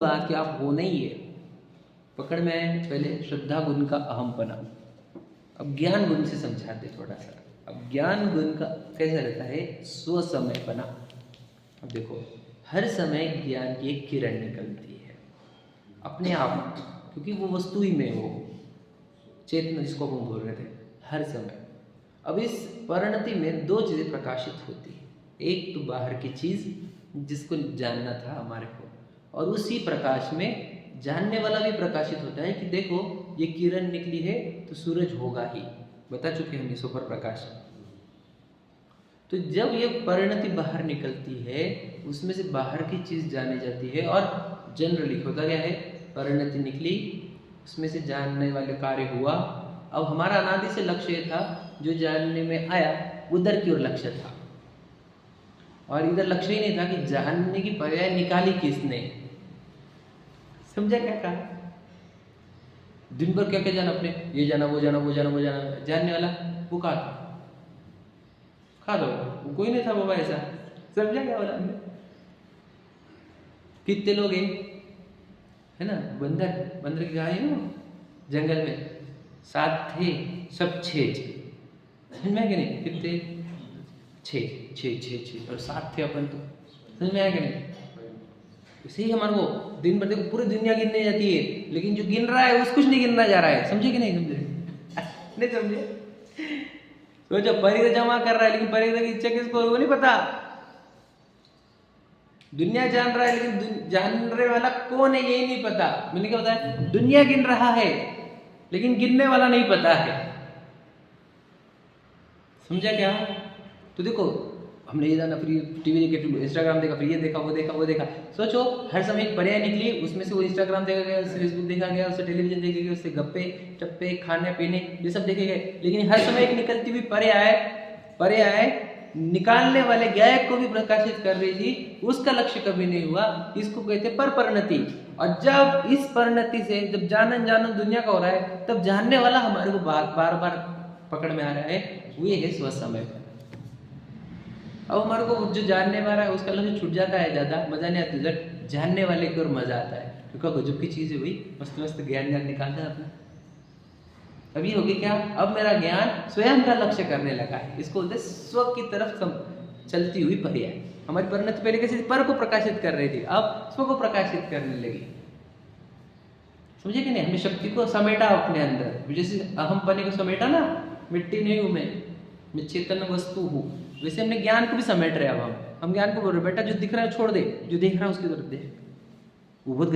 बात कि आप होना ही है। पकड़ में आए पहले श्रद्धा गुण का अहमपना। अब ज्ञान गुण से समझाते थोड़ा सा। अब ज्ञान गुण का कैसा रहता है? स्व समयपना। अब देखो, हर समय ज्ञान की एक किरण निकलती है अपने आप, क्योंकि वो वस्तु ही में हो, चेतना जिसको हम बोल रहे थे, हर समय। अब इस परिणति में दो चीज़ें प्रकाशित होती है। एक तो बाहर की चीज़ जिसको जानना था हमारे को, और उसी प्रकाश में जानने वाला भी प्रकाशित होता है कि देखो ये किरण निकली है तो सूरज होगा ही, बता चुके हम ये सुपर प्रकाश। तो जब ये परिणति बाहर निकलती है, उसमें से बाहर की चीज़ जानी जाती है। और जनरली होता क्या है, परिणति निकली, उसमें से जानने वाले कार्य हुआ। अब हमारा अनादि से लक्ष्य ये था, जो जानने में आया उधर की ओर लक्ष्य था, और इधर लक्ष्य ही नहीं था कि जानने की पर्याय निकाली किसने। समझा क्या कहा? दिन भर क्या क्या जाना अपने, ये जाना वो जाना वो जाना वो जाना, जानने वाला वो कहा था, खा दो, वो कोई नहीं था बाबा ऐसा। समझा क्या बोला हमने? कितने लोग हैं, है ना, बंदर, बंदर की गाय है ना जंगल में, 7 थे, सब 6। समझ में आया कि नहीं? कितने? 6 और 7 थे अपन। तो समझ में आया कि नहीं? इसे ही हमारे को दिन भर देखो पूरी दुनिया गिनने जाती है, लेकिन जो गिन रहा है उस कुछ नहीं गिनना जा रहा है। समझे कि नहीं? समझे नहीं? समझे? सोचो, परिग्रह जमा कर रहा है, लेकिन परिग्रह की इच्छा किसको, वो नहीं पता। दुनिया जान रहा है, लेकिन जानने वाला कौन है यही नहीं पता। मैंने क्या बताया? दुनिया गिन रहा है, लेकिन गिनने वाला नहीं पता है। समझा क्या? तो देखो, हमने ये जाना, फिर टीवी देखे, फिर इंस्टाग्राम देखा, फिर ये देखा, वो देखा। सोचो, हर समय एक पर्याय निकली, उसमें से वो इंस्टाग्राम देखा गया, उससे फेसबुक देखा गया, उससे टेलीविजन देखे गए, उससे गप्पे टप्पे, खाने पीने, ये सब देखे गए। लेकिन हर समय एक निकलती हुई पर्याय निकालने वाले गायक को भी प्रकाशित कर रही थी। उसका लक्ष्य कभी नहीं हुआ। इसको कहते पर परिणति। और जब इस परिणति से जब जानन दुनिया का हो रहा है, तब जानने वाला हमारे को बार बार पकड़ में आ रहा है, वो ये है स्व समय। अब हमारे को जो जानने वाला है उसका लक्ष्य छूट जाता है, ज़्यादा मज़ा नहीं आता। उधर जानने वाले की ओर मज़ा आता है, क्योंकि गजब की चीज़ है भाई, मस्त मस्त ज्ञान निकालता है अपना। अभी होगी क्या? अब मेरा ज्ञान स्वयं का लक्ष्य करने लगा है। इसको बोलते स्व की तरफ चलती हुई पर्याय। हमारी परिणति पहले कैसी थी? पर को प्रकाशित कर रही थी, अब स्व को प्रकाशित करने लगी। समझे कि नहीं? हमने शक्ति को समेटा अपने अंदर, जैसे अहम पने को समेटा ना, मिट्टी नहीं हूं मैं चेतन वस्तु हूँ, वैसे हमने ज्ञान को भी समेट रहे। अब हम ज्ञान को बोल रहे, बेटा जो दिख रहा है छोड़ दे, जो देख रहा है उसकी तरफ देख। वो बहुत